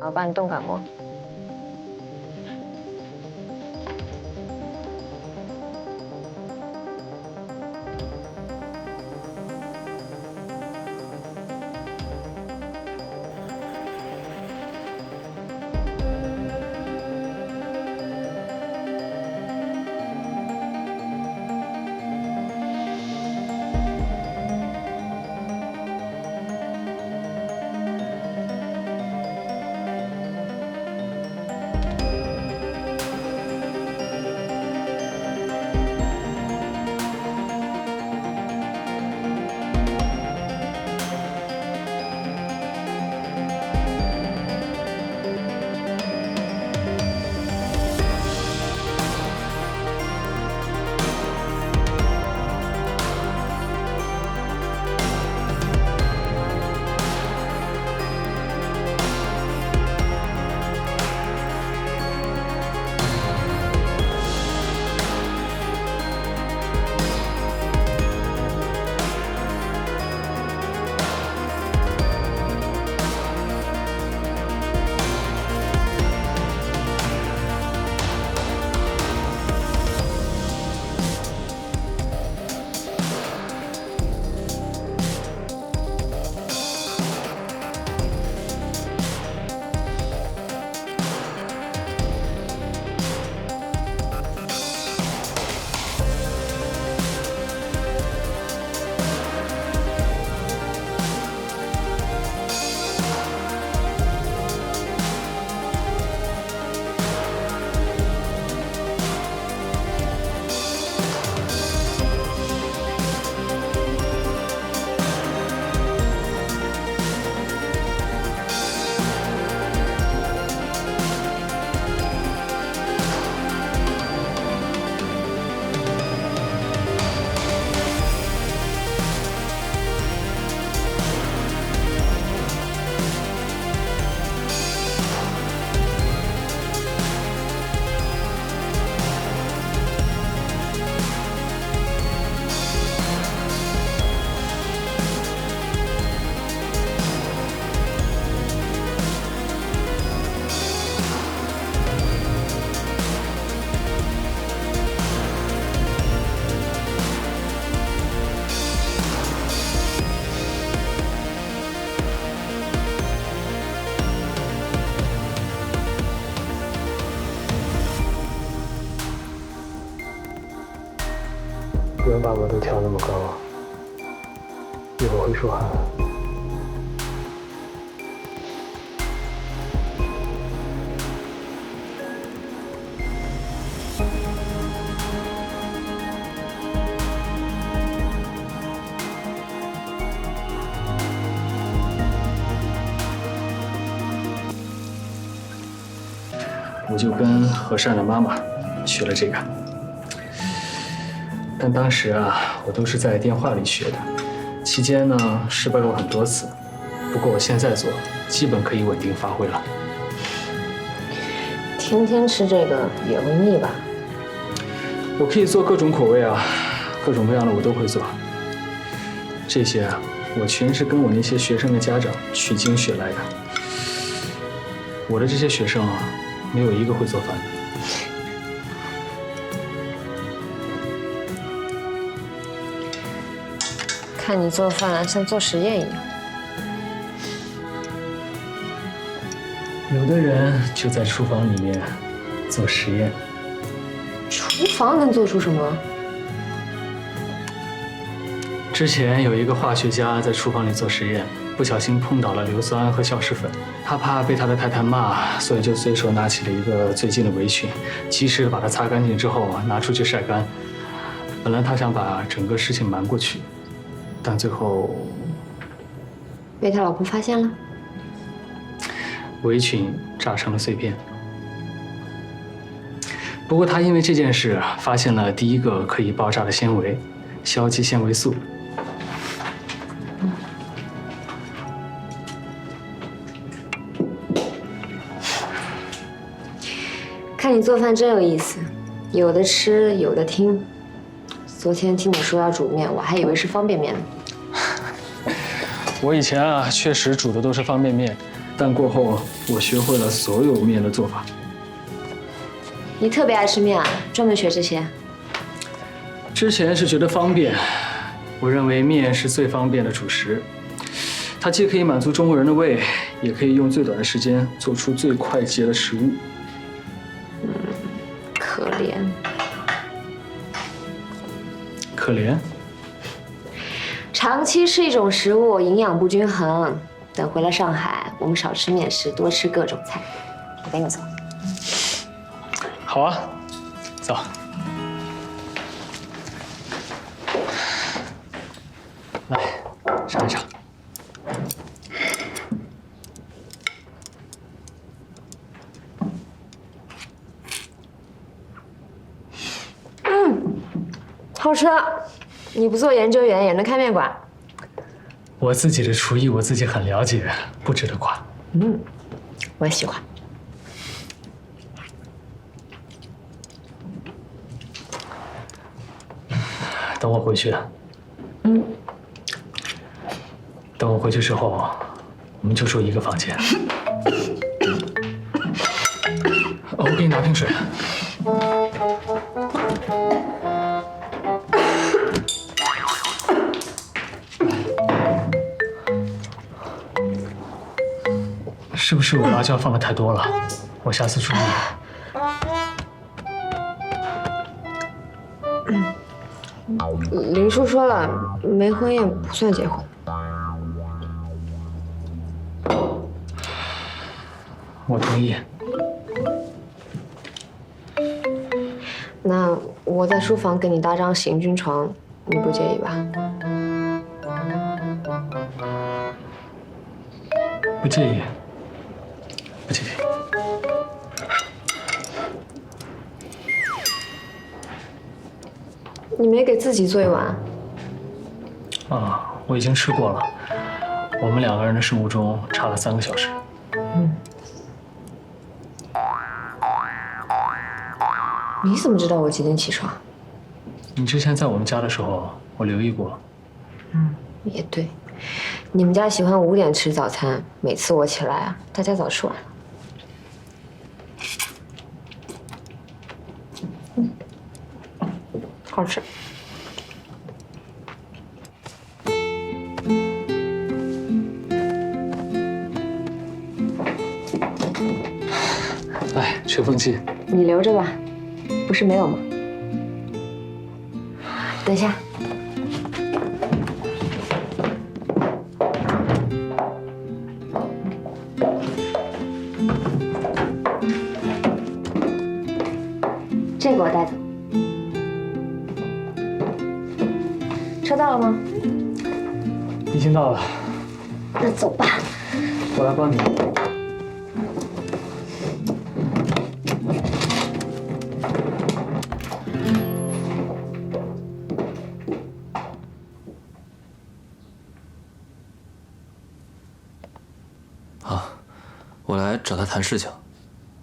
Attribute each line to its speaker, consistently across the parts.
Speaker 1: 我帮你冻感冒。
Speaker 2: 不用把温度调那么高，一会儿会出汗。我就跟和善的妈妈学了这个。但当时啊，我都是在电话里学的，期间呢失败过很多次。不过我现在做，基本可以稳定发挥了。
Speaker 1: 天天吃这个也会腻吧？
Speaker 2: 我可以做各种口味啊，各种各样的我都会做。这些啊，我全是跟我那些学生的家长取经学来的。我的这些学生啊，没有一个会做饭的。
Speaker 1: 看你做饭像做实验一样。
Speaker 2: 有的人就在厨房里面做实验。
Speaker 1: 厨房能做出什么？
Speaker 2: 之前有一个化学家在厨房里做实验，不小心碰倒了硫酸和硝石粉，他怕被他的太太骂，所以就随手拿起了一个最近的围裙，及时的把它擦干净之后拿出去晒干。本来他想把整个事情瞒过去，但最后
Speaker 1: 被他老婆发现了。
Speaker 2: 围裙炸成了碎片。不过他因为这件事发现了第一个可以爆炸的纤维——硝基纤维素。
Speaker 1: 看你做饭真有意思，有的吃，有的听。昨天听你说要煮面，我还以为是方便面呢。
Speaker 2: 我以前啊，确实煮的都是方便面，但过后我学会了所有面的做法。
Speaker 1: 你特别爱吃面啊？专门学这些？
Speaker 2: 之前是觉得方便，我认为面是最方便的主食，它既可以满足中国人的胃，也可以用最短的时间做出最快捷的食物。
Speaker 1: 可怜。
Speaker 2: 可怜？
Speaker 1: 长期吃一种食物，营养不均衡。等回了上海，我们少吃面食，多吃各种菜。我跟你走。
Speaker 2: 好啊，走。来，尝一尝。
Speaker 1: 好吃。你不做研究员也能开面馆？
Speaker 2: 我自己的厨艺我自己很了解，不值得夸。
Speaker 1: 我也喜欢。
Speaker 2: 等我回去。等我回去之后，我们就住一个房间。我给你拿瓶水。是不是我辣椒放的太多了？我下次注意。
Speaker 1: 林叔说了，没婚宴不算结婚。
Speaker 2: 我同意。
Speaker 1: 那我在书房给你搭张行军床，你不介意吧？
Speaker 2: 不介意。不介意。
Speaker 1: 你没给自己做一碗？
Speaker 2: 啊，我已经吃过了。我们2个人的生物钟差了3个小时。
Speaker 1: 你怎么知道我几点起床？
Speaker 2: 你之前在我们家的时候，我留意过。
Speaker 1: 也对，你们家喜欢5点吃早餐，每次我起来啊，大家早吃完了。好吃。
Speaker 2: 来，吹风机。
Speaker 1: 你留着吧，不是没有吗？等一下。这个我带走。车到了吗？
Speaker 2: 已经到了。
Speaker 1: 那走吧。
Speaker 2: 我来帮你。
Speaker 3: 我来找他谈事情，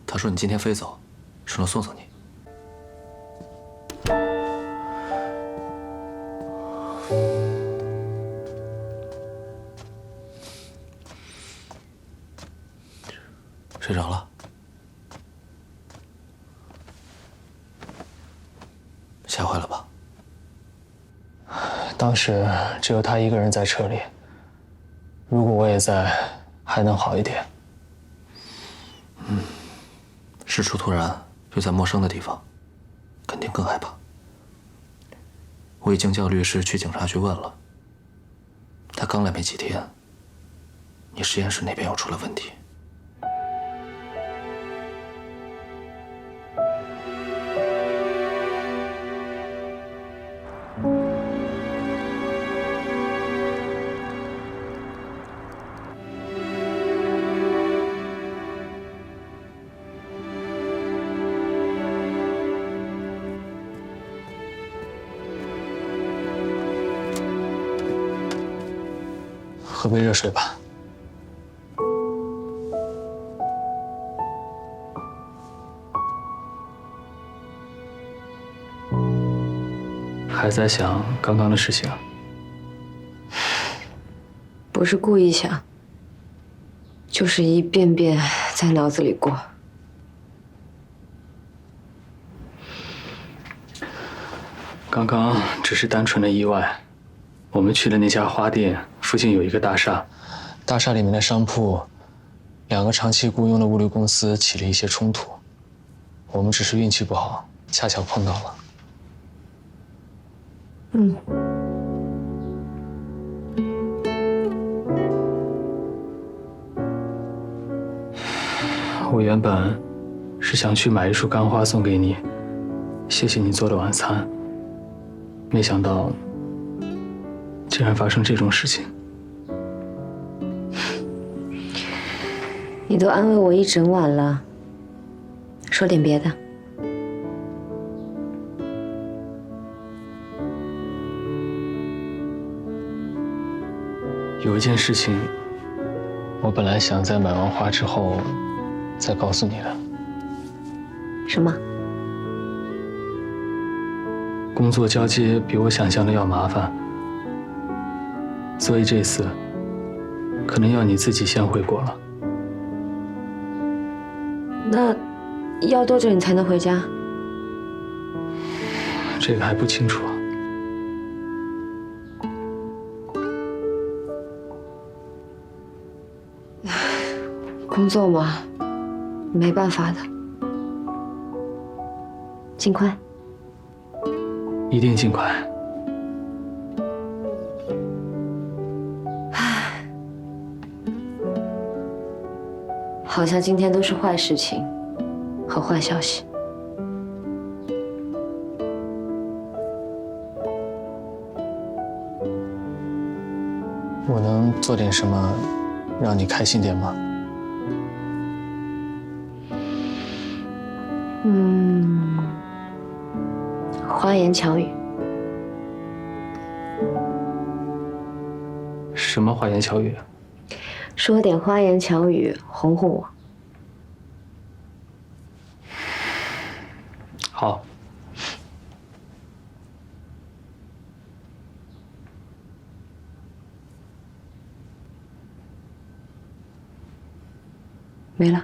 Speaker 3: 他说你今天飞走，说能送送你。睡着了？吓坏了吧？
Speaker 2: 当时只有他一个人在车里，如果我也在，还能好一点。
Speaker 3: 事出突然，又在陌生的地方，肯定更害怕。我已经叫律师去警察局问了，他刚来没几天，你实验室那边又出了问题。
Speaker 2: 喝杯热水吧。还在想刚刚的事情？
Speaker 1: 不是故意想，就是一遍遍在脑子里过。
Speaker 2: 刚刚只是单纯的意外。我们去了那家花店，附近有一个大厦，大厦里面的商铺，2个长期雇佣的物流公司起了一些冲突。我们只是运气不好，恰巧碰到了。我原本是想去买一束干花送给你，谢谢你做的晚餐。没想到，竟然发生这种事情。
Speaker 1: 你都安慰我一整晚了，说点别的。
Speaker 2: 有一件事情，我本来想在买完花之后再告诉你的。
Speaker 1: 什么？
Speaker 2: 工作交接比我想象的要麻烦，所以这次可能要你自己先回国了。
Speaker 1: 那要多久你才能回家？
Speaker 2: 这个还不清楚。
Speaker 1: 工作嘛，没办法的，尽快。
Speaker 2: 一定尽快。
Speaker 1: 好像今天都是坏事情和坏消息。
Speaker 2: 我能做点什么让你开心点吗？
Speaker 1: 花言巧语。
Speaker 2: 什么花言巧语？
Speaker 1: 说点花言巧语哄哄我。
Speaker 2: 好。
Speaker 1: 没了。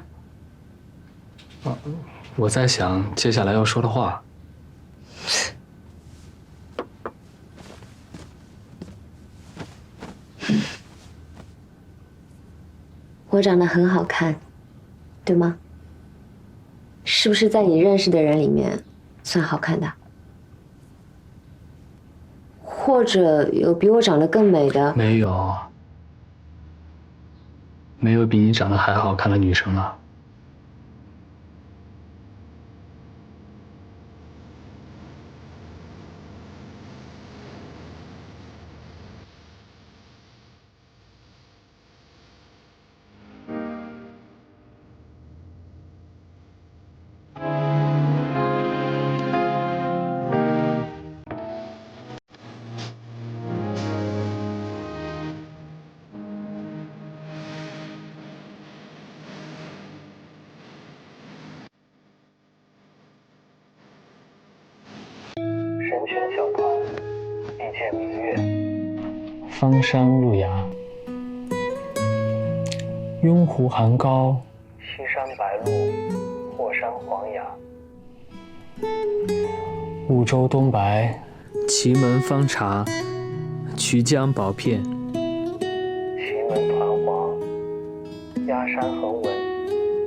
Speaker 2: 我在想接下来要说的话。
Speaker 1: 我长得很好看，对吗？是不是在你认识的人里面算好看的？或者有比我长得更美的？
Speaker 2: 没有，没有比你长得还好看的女生了。
Speaker 4: 神犬小团，一见明月。
Speaker 2: 芳山路崖，雍湖寒高，
Speaker 4: 西山白鹭，霍山黄崖。
Speaker 2: 婺州东白，祁门方茶，衢江薄片。
Speaker 4: 祁门团黄，鸦山横纹。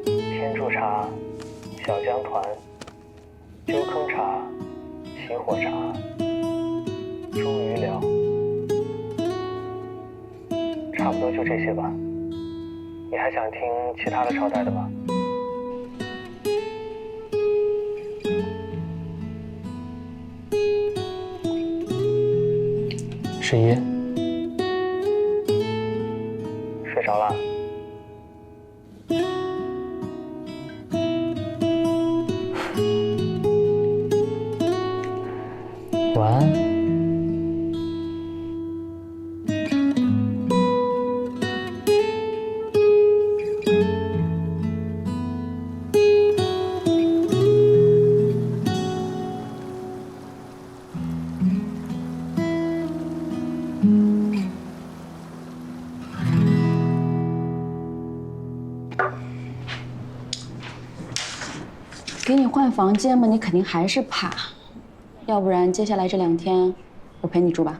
Speaker 4: 天柱茶，小江团，鸠坑茶，起火茶，茱萸寮。差不多就这些吧。你还想听其他的朝代的吗？
Speaker 2: 沈一，
Speaker 4: 睡着了？
Speaker 2: 晚安。
Speaker 5: 给你换房间嘛，你肯定还是怕。要不然接下来这2天，我陪你住吧。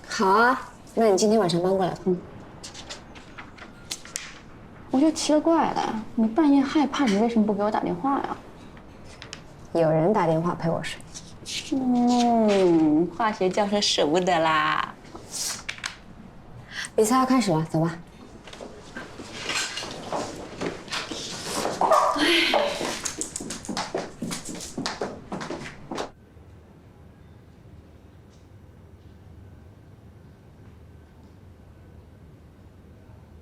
Speaker 1: 好啊，那你今天晚上搬过来。
Speaker 5: 我就奇了怪了，你半夜害怕，你为什么不给我打电话呀？
Speaker 1: 有人打电话陪我睡。
Speaker 5: 化学教授舍不得啦。
Speaker 1: 比赛要开始了，走吧。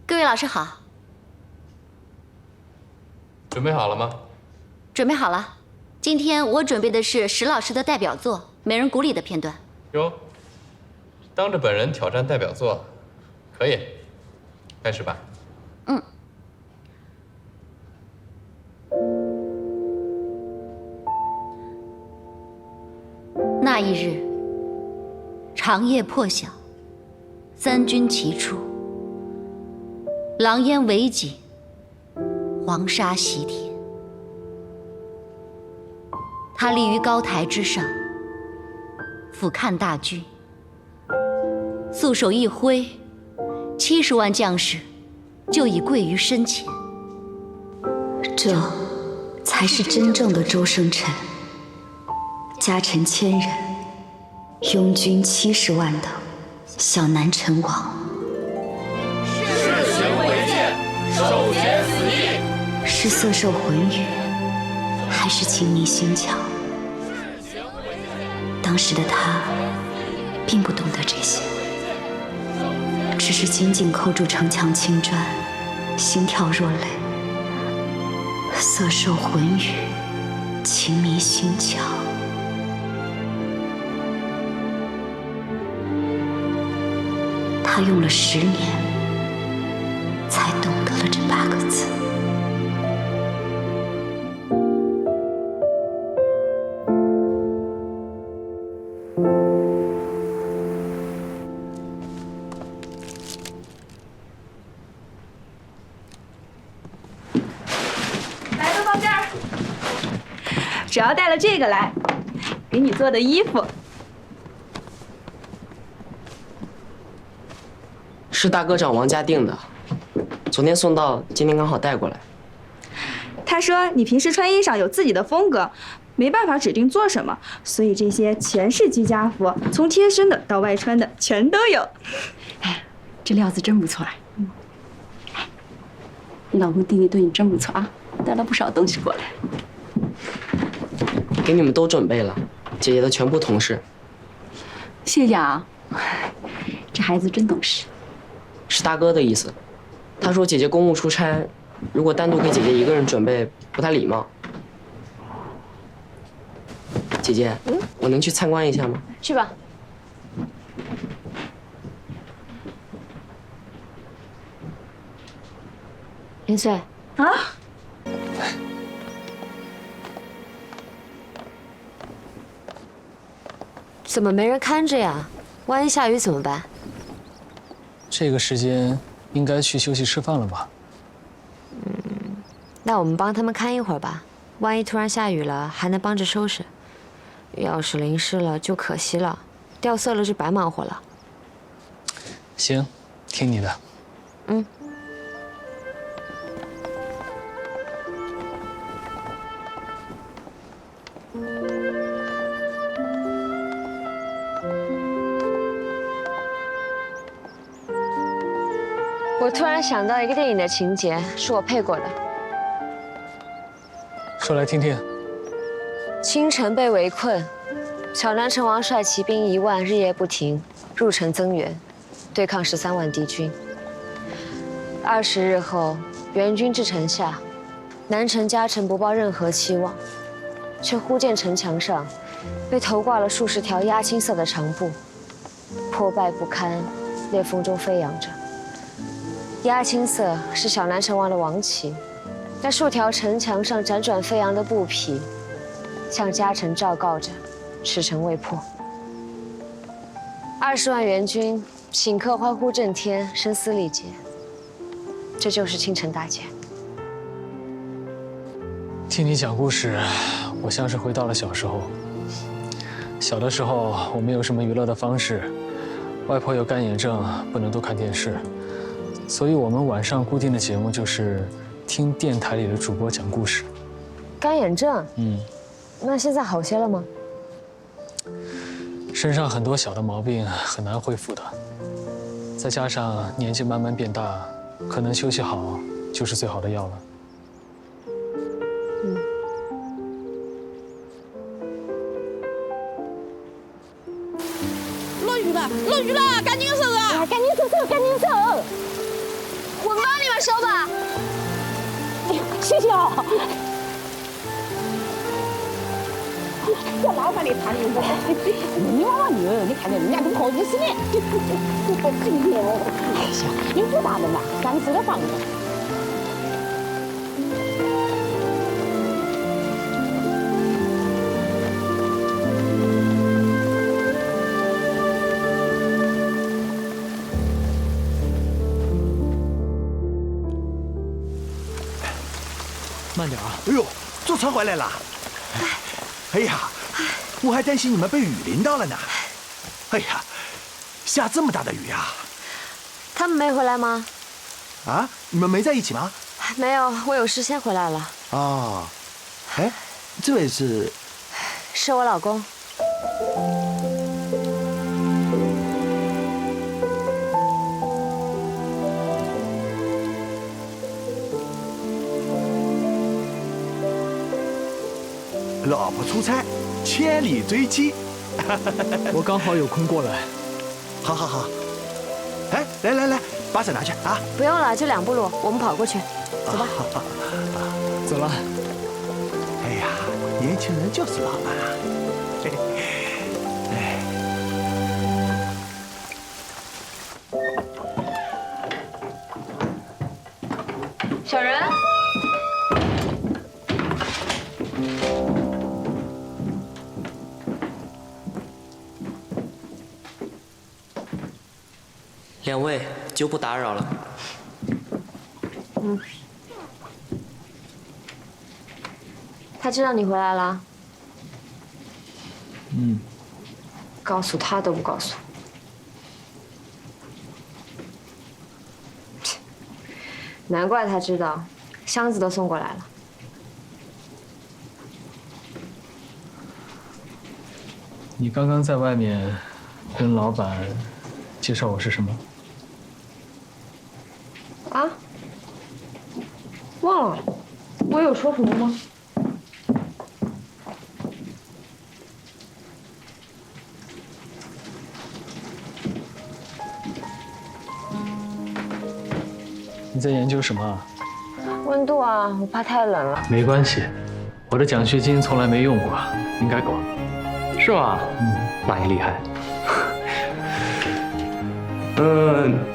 Speaker 6: 各位老师好，
Speaker 7: 准备好了吗？
Speaker 6: 准备好了。今天我准备的是石老师的代表作《美人谷》里的片段。
Speaker 7: 哟，当着本人挑战代表作，可以，开始吧。
Speaker 6: 那一日，长夜破晓，三军齐出，狼烟围锦，黄沙袭天。他立于高台之上，俯瞰大军，素手一挥，70万将士就已跪于身前。
Speaker 8: 这才是真正的周生辰，家臣1000人，拥军70万的小南陈王。
Speaker 9: 事行违谏，首决死役。
Speaker 8: 是色受浑语，还是情迷心窍？当时的他并不懂得这些，只是紧紧扣住城墙青砖，心跳若泪。色受浑语，情迷心窍。他用了10年，才懂得了这8个字。
Speaker 10: 来，都放这儿。主要带了这个来，给你做的衣服。
Speaker 11: 是大哥找王家订的，昨天送到，今天刚好带过来。
Speaker 10: 他说你平时穿衣裳有自己的风格，没办法指定做什么，所以这些全是居家服，从贴身的到外穿的全都有。
Speaker 5: 哎，这料子真不错啊。哎，你老公弟弟对你真不错啊，带了不少东西过来。
Speaker 11: 给你们都准备了，姐姐的全部同事。
Speaker 5: 谢谢啊，这孩子真懂事。
Speaker 11: 是大哥的意思，他说姐姐公务出差，如果单独给姐姐一个人准备不太礼貌。姐姐，我能去参观一下吗？
Speaker 1: 去吧。林穗
Speaker 10: 啊，
Speaker 1: 怎么没人看着呀？万一下雨怎么办？
Speaker 2: 这个时间应该去休息吃饭了吧？
Speaker 1: 那我们帮他们看一会儿吧，万一突然下雨了，还能帮着收拾。要是淋湿了就可惜了，掉色了就白忙活了。
Speaker 2: 行，听你的。
Speaker 1: 我突然想到一个电影的情节，是我配过的。
Speaker 2: 说来听听。
Speaker 1: 清晨被围困，小南陈王率骑兵1万，日夜不停入城增援，对抗13万敌军。20日后，援军至城下，南城家臣不抱任何期望，却忽见城墙上被头挂了数十条鸦青色的长布，破败不堪，裂缝中飞扬着。鸦青色是小南陈王的王旗，那数条城墙上辗转飞扬的布匹，向家臣昭告着，此城未破。20万援军顷刻欢呼震天，声嘶力竭。这就是青城大捷。
Speaker 2: 听你讲故事，我像是回到了小时候。小的时候，我没有什么娱乐的方式，外婆有干眼症，不能多看电视，所以我们晚上固定的节目就是听电台里的主播讲故事。
Speaker 1: 干眼症？那现在好些了吗？
Speaker 2: 身上很多小的毛病很难恢复的，再加上年纪慢慢变大，可能休息好就是最好的药了。
Speaker 9: 落雨了，赶紧收啊！
Speaker 1: 赶紧收，赶紧收！我帮你们收吧。
Speaker 9: 哎呀，谢谢哦。这老板的餐饮不好，你娃娃女儿，你看见人家跟婆子似的，好敬业哦。哎呀，有多大人了，干事都放着。
Speaker 2: 慢点啊！
Speaker 12: 哎呦，坐车回来了。哎呀，我还担心你们被雨淋到了呢。哎呀，下这么大的雨啊！
Speaker 1: 他们没回来吗？
Speaker 12: 啊，你们没在一起吗？
Speaker 1: 没有，我有事先回来了。
Speaker 12: 哦，哎，这位是？
Speaker 1: 是我老公。
Speaker 12: 老婆出差，千里追妻。
Speaker 2: 我刚好有空过来。
Speaker 12: 好好好。哎，来，把伞拿去啊！
Speaker 1: 不用了，就2步路，我们跑过去。走吧。
Speaker 2: 走了。
Speaker 12: 哎呀，年轻人就是浪漫啊！哎。
Speaker 1: 小人。
Speaker 11: 2位就不打扰了。
Speaker 1: 他知道你回来了？告诉他都不告诉。难怪他知道，箱子都送过来了。
Speaker 2: 你刚刚在外面跟老板介绍我是什么？
Speaker 1: 啊？忘了，我有说什么吗？
Speaker 2: 你在研究什么啊？
Speaker 1: 温度啊，我怕太冷了。
Speaker 2: 没关系，我的奖学金从来没用过，应该够。
Speaker 13: 是吗？那你厉害。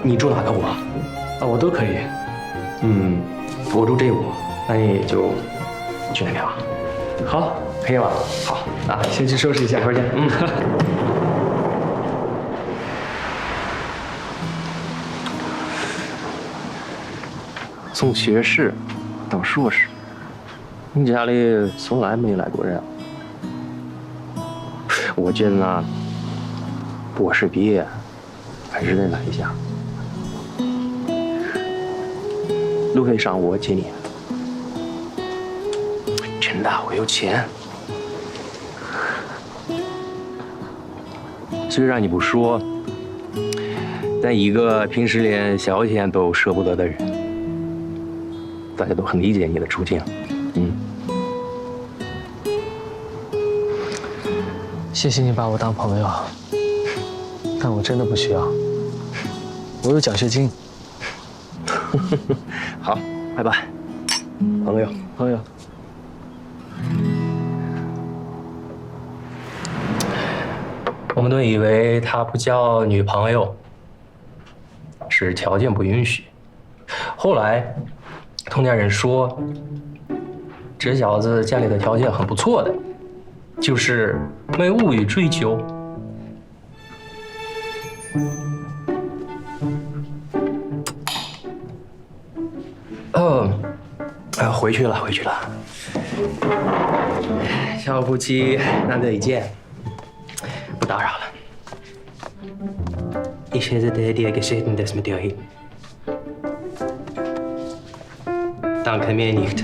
Speaker 13: 你住哪个屋啊？
Speaker 2: 我都可以。
Speaker 13: 我住这屋，那你就去那边吧。
Speaker 2: 好，
Speaker 13: 可以吧？好，啊，
Speaker 2: 先去收拾一下，
Speaker 13: 一会儿见。从学士到硕士，你家里从来没来过人。我觉得呢，博士毕业还是得来一下。路费上我借你，真的，我有钱。虽然你不说，但一个平时连小钱都舍不得的人，大家都很理解你的处境。
Speaker 2: 谢谢你把我当朋友，但我真的不需要，我有奖学金。
Speaker 13: 好，拜拜，朋友。我们都以为他不交女朋友是条件不允许，后来听家人说，这小子家里的条件很不错的，就是没物欲追求。回去了。小夫妻难得一见，不打扰了。Ich hätte dir Geschichten des mit dir hin. Danke mir nicht.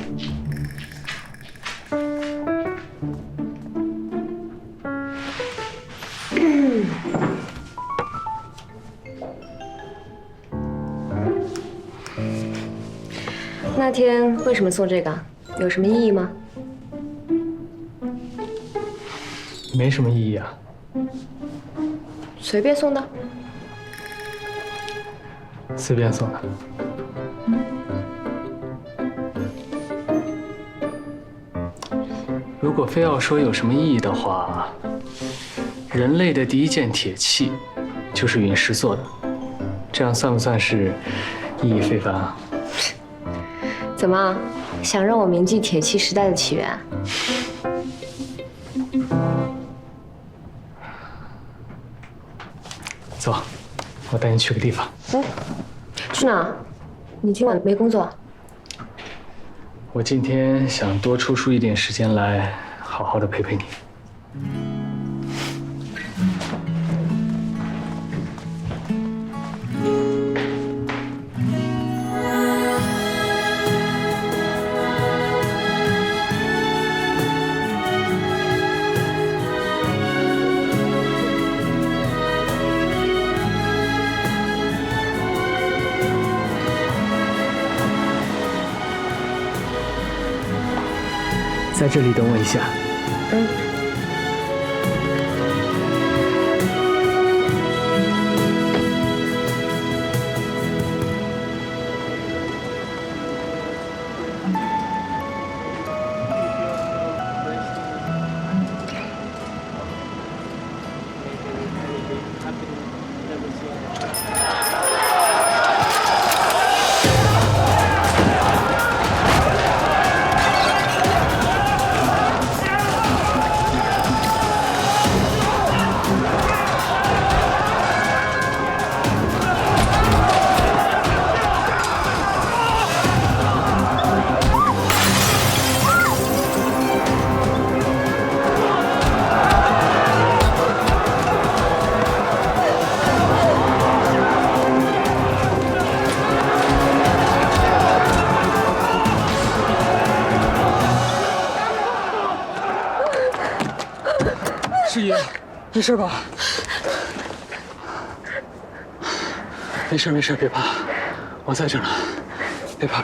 Speaker 1: 那天为什么送这个？有什么意义吗？
Speaker 2: 没什么意义啊。
Speaker 1: 随便送的。
Speaker 2: 随便送的。如果非要说有什么意义的话，人类的第一件铁器就是陨石做的，这样算不算是意义非凡啊？
Speaker 1: 怎么，想让我铭记铁器时代的起源？
Speaker 2: 走，我带你去个地方。
Speaker 1: 去哪？你今晚没工作？
Speaker 2: 我今天想多抽出一点时间来，好好的陪陪你。在这里等我一下。师爷，没事吧？没事，别怕，我在这呢，别怕。